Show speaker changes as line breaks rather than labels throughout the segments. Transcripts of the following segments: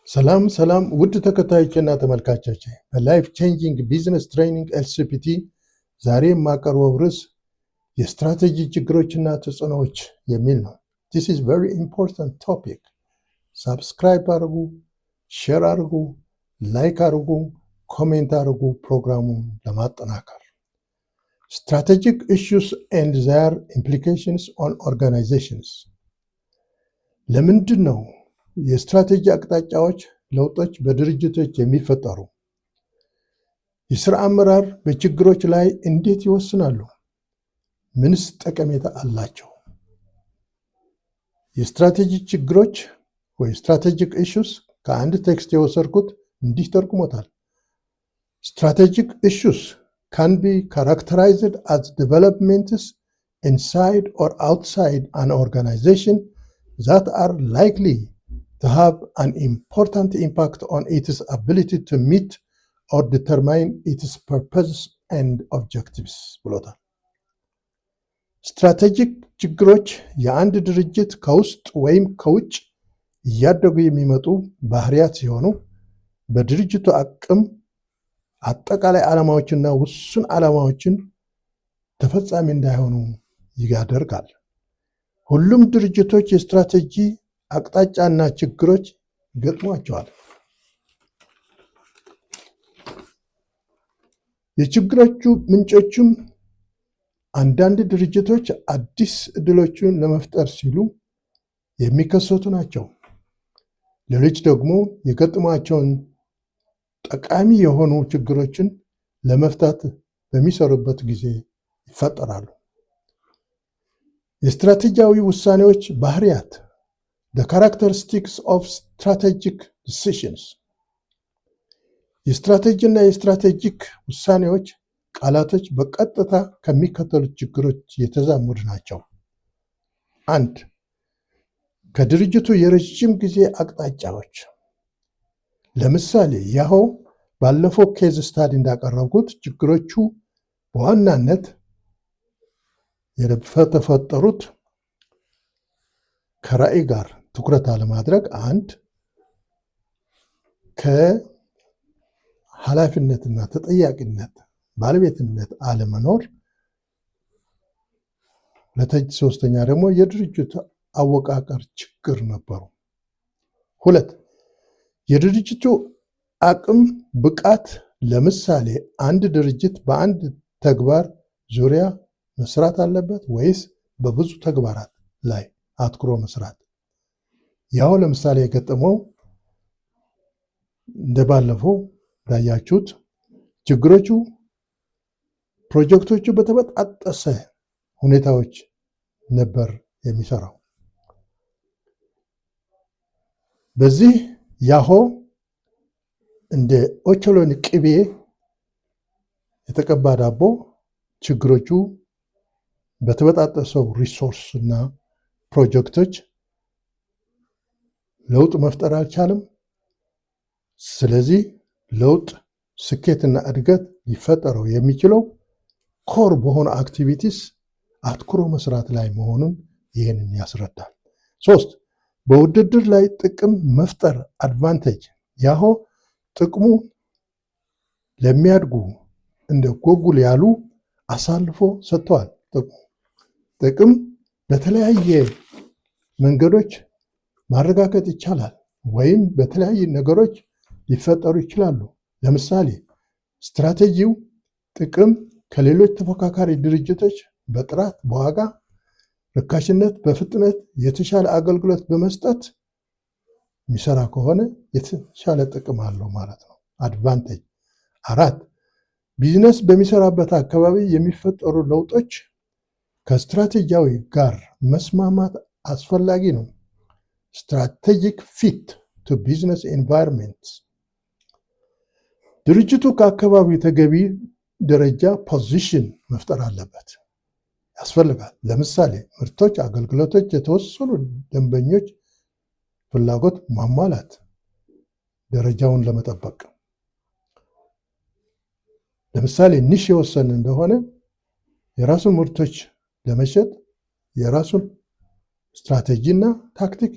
ሰላም ሰላም ውድ ተከታዮችና ተመልካቾች በላይፍ ቼንጂንግ ቢዝነስ ትሬኒንግ ኤልሲፒቲ ዛሬ የማቀርበው ርዕስ የስትራቴጂ ችግሮችና ተጽዕኖዎች የሚል ነው። This is very important topic. ሰብስክራይብ አድርጉ፣ ሼር አድርጉ፣ ላይክ አድርጉ፣ ኮሜንት አድርጉ ፕሮግራሙን ለማጠናከር። Strategic issues and their implications on organizations. ለምንድን ነው የስትራቴጂ አቅጣጫዎች ለውጦች በድርጅቶች የሚፈጠሩ? የሥራ አመራር በችግሮች ላይ እንዴት ይወስናሉ? ምንስ ጠቀሜታ አላቸው? የስትራቴጂ ችግሮች ወይ ስትራቴጂክ ኢሹስ ከአንድ ቴክስት የወሰድኩት እንዲህ ተርጉሞታል። Strategic issues can be characterized as developments inside or outside an organization that are likely to have an important impact on its ability to meet or determine its purpose and objectives ብሎታል። ስትራቴጂክ ችግሮች የአንድ ድርጅት ከውስጥ ወይም ከውጭ እያደጉ የሚመጡ ባህሪያት ሲሆኑ በድርጅቱ አቅም አጠቃላይ ዓላማዎችና ውሱን ዓላማዎችን ተፈጻሚ እንዳይሆኑ ያደርጋል። ሁሉም ድርጅቶች የስትራቴጂ አቅጣጫና ችግሮች ገጥሟቸዋል። የችግሮቹ ምንጮችም አንዳንድ ድርጅቶች አዲስ ዕድሎችን ለመፍጠር ሲሉ የሚከሰቱ ናቸው። ሌሎች ደግሞ የገጠሟቸውን ጠቃሚ የሆኑ ችግሮችን ለመፍታት በሚሰሩበት ጊዜ ይፈጠራሉ። የስትራቴጂያዊ ውሳኔዎች ባህሪያት The characteristics of strategic decisions. የስትራቴጂና የስትራቴጂክ ውሳኔዎች ቃላቶች በቀጥታ ከሚከተሉት ችግሮች የተዛመዱ ናቸው። 1. ከድርጅቱ የረጅም ጊዜ አቅጣጫዎች። ለምሳሌ ያሆ ባለፈው ኬዝ ስታዲ እንዳቀረብኩት ችግሮቹ በዋናነት የተፈጠሩት ከራዕይ ጋር ትኩረት አለማድረግ፣ 1 ከኃላፊነትና ተጠያቂነት ባለቤትነት አለመኖር፣ 3ኛ ደግሞ የድርጅቱ አወቃቀር ችግር ነበሩ። 2 የድርጅቱ አቅም ብቃት። ለምሳሌ አንድ ድርጅት በአንድ ተግባር ዙሪያ መስራት አለበት ወይስ በብዙ ተግባራት ላይ አትኩሮ መስራት? ያው ለምሳሌ የገጠመው እንደባለፈው እንዳያችሁት ችግሮቹ ፕሮጀክቶቹ በተበጣጠሰ ሁኔታዎች ነበር የሚሰራው። በዚህ ያሆ እንደ ኦቾሎኒ ቅቤ የተቀባ ዳቦ ችግሮቹ በተበጣጠሰው ሪሶርስ እና ፕሮጀክቶች ለውጥ መፍጠር አልቻለም። ስለዚህ ለውጥ፣ ስኬትና እድገት ሊፈጠረው የሚችለው ኮር በሆኑ አክቲቪቲስ አትኩሮ መስራት ላይ መሆኑን ይህንን ያስረዳል። 3 በውድድር ላይ ጥቅም መፍጠር አድቫንቴጅ። ያሆ ጥቅሙ ለሚያድጉ እንደ ጎጉል ያሉ አሳልፎ ሰጥተዋል። ጥቅም በተለያየ መንገዶች ማረጋገጥ ይቻላል ወይም በተለያየ ነገሮች ሊፈጠሩ ይችላሉ። ለምሳሌ ስትራቴጂው ጥቅም ከሌሎች ተፎካካሪ ድርጅቶች በጥራት፣ በዋጋ ርካሽነት፣ በፍጥነት የተሻለ አገልግሎት በመስጠት የሚሰራ ከሆነ የተሻለ ጥቅም አለው ማለት ነው። አድቫንቴጅ። 4 ቢዝነስ በሚሰራበት አካባቢ የሚፈጠሩ ለውጦች ከስትራቴጂያዊ ጋር መስማማት አስፈላጊ ነው። ስትራቴጂክ ፊት ቱ ቢዝነስ ኤንቫይሮንመንት። ድርጅቱ ከአካባቢው ተገቢ ደረጃ ፖዚሽን መፍጠር አለበት፣ ያስፈልጋል። ለምሳሌ ምርቶች፣ አገልግሎቶች የተወሰኑ ደንበኞች ፍላጎት ማሟላት ደረጃውን ለመጠበቅ። ለምሳሌ ኒሽ የወሰን እንደሆነ የራሱን ምርቶች ለመሸጥ የራሱን ስትራቴጂ እና ታክቲክ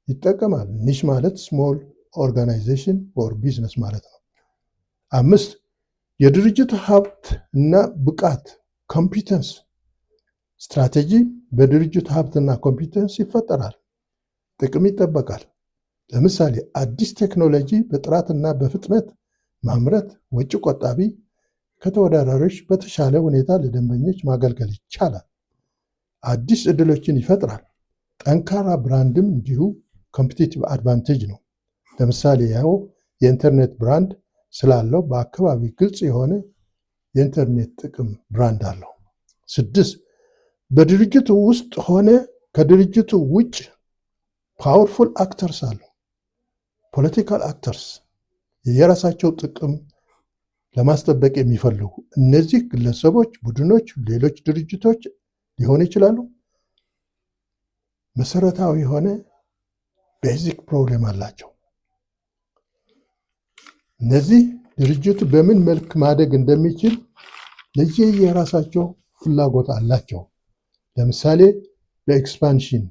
ይጠቀማል። ኒሽ ማለት ስሞል ኦርጋናይዜሽን ኦር ቢዝነስ ማለት ነው። 5 የድርጅቱ ሀብት እና ብቃት ኮምፒተንስ ስትራቴጂ በድርጅቱ ሀብትና ኮምፒተንስ ይፈጠራል፣ ጥቅም ይጠበቃል። ለምሳሌ አዲስ ቴክኖሎጂ በጥራትና በፍጥነት ማምረት ወጪ ቆጣቢ፣ ከተወዳዳሪዎች በተሻለ ሁኔታ ለደንበኞች ማገልገል ይቻላል። አዲስ ዕድሎችን ይፈጥራል። ጠንካራ ብራንድም እንዲሁ ኮምፒቲቲቭ አድቫንቴጅ ነው። ለምሳሌ ያው የኢንተርኔት ብራንድ ስላለው በአካባቢ ግልጽ የሆነ የኢንተርኔት ጥቅም ብራንድ አለው። 6 በድርጅቱ ውስጥ ሆነ ከድርጅቱ ውጭ ፓወርፉል አክተርስ አሉ። ፖለቲካል አክተርስ የራሳቸው ጥቅም ለማስጠበቅ የሚፈልጉ እነዚህ ግለሰቦች፣ ቡድኖች፣ ሌሎች ድርጅቶች ሊሆኑ ይችላሉ። መሰረታዊ የሆነ ቤዚክ ፕሮብሌም አላቸው። እነዚህ ድርጅቱ በምን መልክ ማደግ እንደሚችል የራሳቸው ፍላጎት አላቸው። ለምሳሌ በኤክስፓንሽን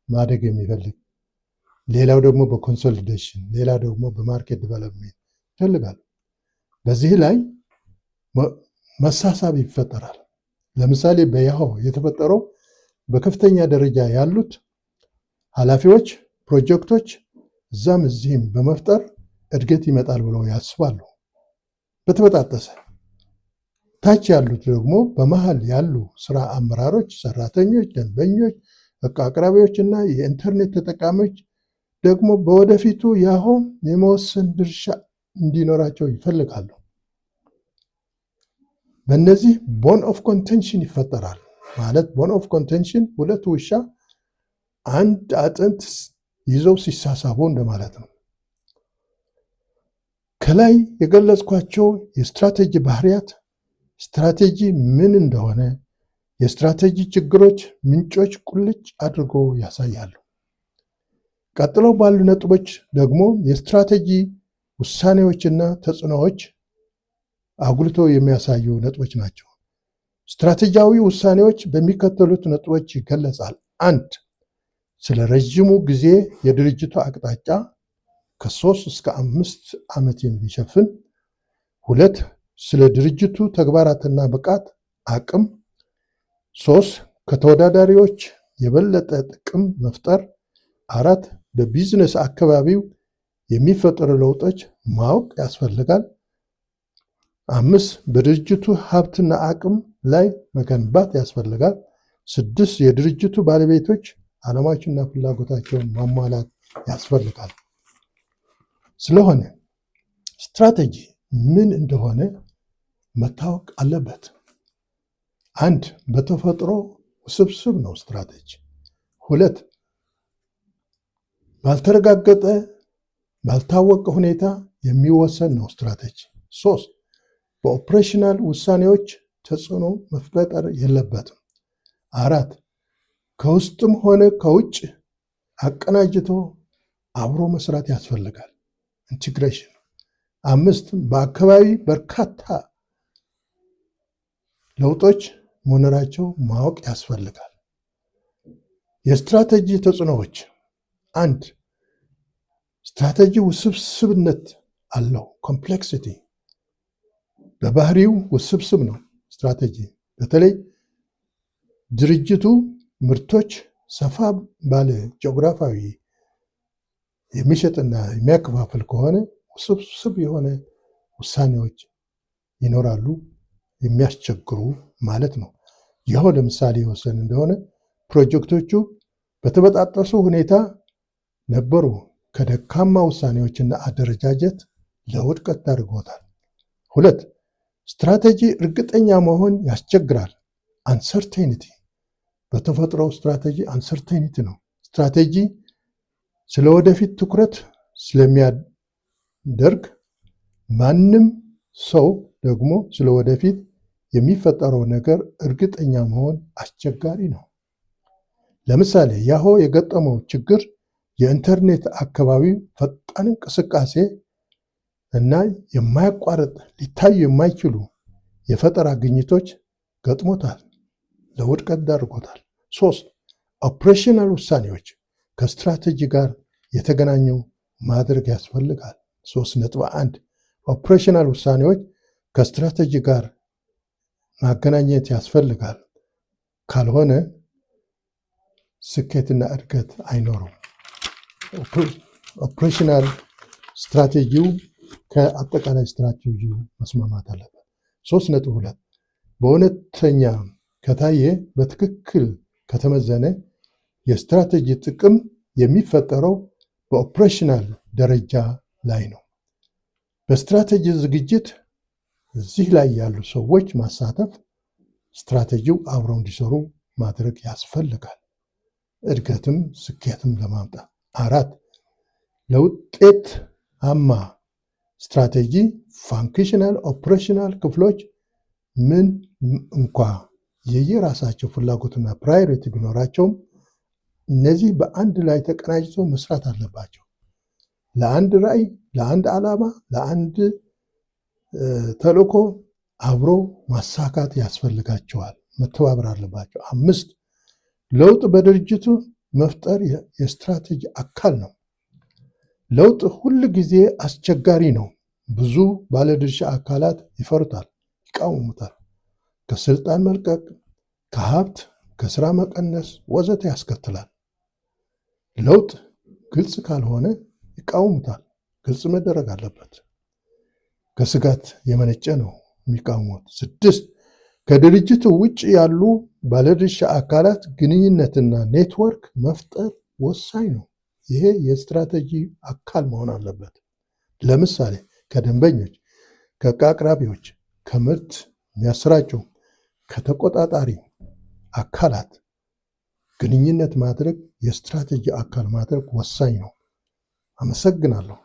ማደግ የሚፈልግ፣ ሌላው ደግሞ በኮንሶሊዴሽን፣ ሌላው ደግሞ በማርኬት ዲቨሎፕሜንት ይፈልጋል። በዚህ ላይ መሳሳብ ይፈጠራል። ለምሳሌ በያሆ የተፈጠረው በከፍተኛ ደረጃ ያሉት ኃላፊዎች ፕሮጀክቶች እዛም እዚህም በመፍጠር እድገት ይመጣል ብለው ያስባሉ። በተበጣጠሰ ታች ያሉት ደግሞ በመሃል ያሉ ስራ አመራሮች፣ ሰራተኞች፣ ደንበኞች፣ እቃ አቅራቢዎች እና የኢንተርኔት ተጠቃሚዎች ደግሞ በወደፊቱ ያሆ የመወሰን ድርሻ እንዲኖራቸው ይፈልጋሉ። በእነዚህ ቦን ኦፍ ኮንቴንሽን ይፈጠራል። ማለት ቦን ኦፍ ኮንቴንሽን ሁለት ውሻ አንድ አጥንት ይዘው ሲሳሳቡ እንደማለት ነው። ከላይ የገለጽኳቸው የስትራቴጂ ባህሪያት ስትራቴጂ ምን እንደሆነ፣ የስትራቴጂ ችግሮች ምንጮች ቁልጭ አድርጎ ያሳያሉ። ቀጥለው ባሉ ነጥቦች ደግሞ የስትራቴጂ ውሳኔዎችና ተጽዕኖዎች አጉልቶ የሚያሳዩ ነጥቦች ናቸው። ስትራቴጂያዊ ውሳኔዎች በሚከተሉት ነጥቦች ይገለጻል። 1 ስለ ረዥሙ ጊዜ የድርጅቱ አቅጣጫ ከ3 እስከ 5 ዓመት የሚሸፍን። 2 ስለ ድርጅቱ ተግባራትና ብቃት አቅም። 3 ከተወዳዳሪዎች የበለጠ ጥቅም መፍጠር። 4 በቢዝነስ አካባቢው የሚፈጠሩ ለውጦች ማወቅ ያስፈልጋል። 5 በድርጅቱ ሀብትና አቅም ላይ መገንባት ያስፈልጋል። 6 የድርጅቱ ባለቤቶች ዓላማዎችና ፍላጎታቸውን ማሟላት ያስፈልጋል። ስለሆነ ስትራቴጂ ምን እንደሆነ መታወቅ አለበት። 1 በተፈጥሮ ውስብስብ ነው ስትራቴጂ። 2 ባልተረጋገጠ ባልታወቀ ሁኔታ የሚወሰን ነው ስትራቴጂ። 3 በኦፕሬሽናል ውሳኔዎች ተጽዕኖ መፈጠር የለበትም። 4 ከውስጥም ሆነ ከውጭ አቀናጅቶ አብሮ መስራት ያስፈልጋል፣ ኢንቲግሬሽን። 5 በአካባቢ በርካታ ለውጦች መኖራቸው ማወቅ ያስፈልጋል። የስትራቴጂ ተጽዕኖዎች 1 ስትራቴጂ ውስብስብነት አለው፣ ኮምፕሌክሲቲ። በባህሪው ውስብስብ ነው ስትራቴጂ። በተለይ ድርጅቱ ምርቶች ሰፋ ባለ ጂኦግራፊያዊ የሚሸጥና የሚያከፋፍል ከሆነ ውስብስብ የሆነ ውሳኔዎች ይኖራሉ፣ የሚያስቸግሩ ማለት ነው። ይኸው ለምሳሌ የወሰን እንደሆነ ፕሮጀክቶቹ በተበጣጠሱ ሁኔታ ነበሩ። ከደካማ ውሳኔዎችና አደረጃጀት ለውድቀት ዳርጎታል። 2 ስትራቴጂ እርግጠኛ መሆን ያስቸግራል። አንሰርቴኒቲ በተፈጥሮ ስትራቴጂ አንሰርቴኒቲ ነው። ስትራቴጂ ስለ ወደፊት ትኩረት ስለሚያደርግ ማንም ሰው ደግሞ ስለ ወደፊት የሚፈጠረው ነገር እርግጠኛ መሆን አስቸጋሪ ነው። ለምሳሌ ያሆ የገጠመው ችግር የኢንተርኔት አካባቢ ፈጣን እንቅስቃሴ እና የማያቋርጥ ሊታዩ የማይችሉ የፈጠራ ግኝቶች ገጥሞታል፣ ለውድቀት ዳርጎታል። 3 ኦፕሬሽናል ውሳኔዎች ከስትራቴጂ ጋር የተገናኙ ማድረግ ያስፈልጋል። 3.1 ኦፕሬሽናል ውሳኔዎች ከስትራቴጂ ጋር ማገናኘት ያስፈልጋል። ካልሆነ ስኬትና እድገት አይኖሩም። ኦፕሬሽናል ስትራቴጂው ከአጠቃላይ ስትራቴጂው መስማማት አለበት። 3.2 በእውነተኛ ከታየ በትክክል ከተመዘነ የስትራቴጂ ጥቅም የሚፈጠረው በኦፕሬሽናል ደረጃ ላይ ነው። በስትራቴጂ ዝግጅት እዚህ ላይ ያሉ ሰዎች ማሳተፍ፣ ስትራቴጂው አብረው እንዲሰሩ ማድረግ ያስፈልጋል። እድገትም ስኬትም ለማምጣት። 4 ለውጤታማ ስትራቴጂ ፋንክሽናል ኦፕሬሽናል ክፍሎች ምን እንኳ የየራሳቸው ፍላጎትና ፕራዮሪቲ ቢኖራቸውም እነዚህ በአንድ ላይ ተቀናጅቶ መስራት አለባቸው። ለአንድ ራዕይ፣ ለአንድ ዓላማ፣ ለአንድ ተልእኮ አብሮ ማሳካት ያስፈልጋቸዋል። መተባበር አለባቸው። 5 ለውጥ በድርጅቱ መፍጠር የስትራቴጂ አካል ነው። ለውጥ ሁል ጊዜ አስቸጋሪ ነው። ብዙ ባለድርሻ አካላት ይፈሩታል፣ ይቃወሙታል። ከስልጣን መልቀቅ፣ ከሀብት፣ ከስራ መቀነስ ወዘተ ያስከትላል። ለውጥ ግልጽ ካልሆነ ይቃወሙታል። ግልጽ መደረግ አለበት። ከስጋት የመነጨ ነው የሚቃወሙት። 6 ከድርጅቱ ውጭ ያሉ ባለድርሻ አካላት ግንኙነትና ኔትወርክ መፍጠር ወሳኝ ነው። ይሄ የስትራቴጂ አካል መሆን አለበት። ለምሳሌ ከደንበኞች፣ ከዕቃ አቅራቢዎች፣ ከምርት የሚያሰራጩ፣ ከተቆጣጣሪ አካላት ግንኙነት ማድረግ የስትራቴጂ አካል ማድረግ ወሳኝ ነው። አመሰግናለሁ።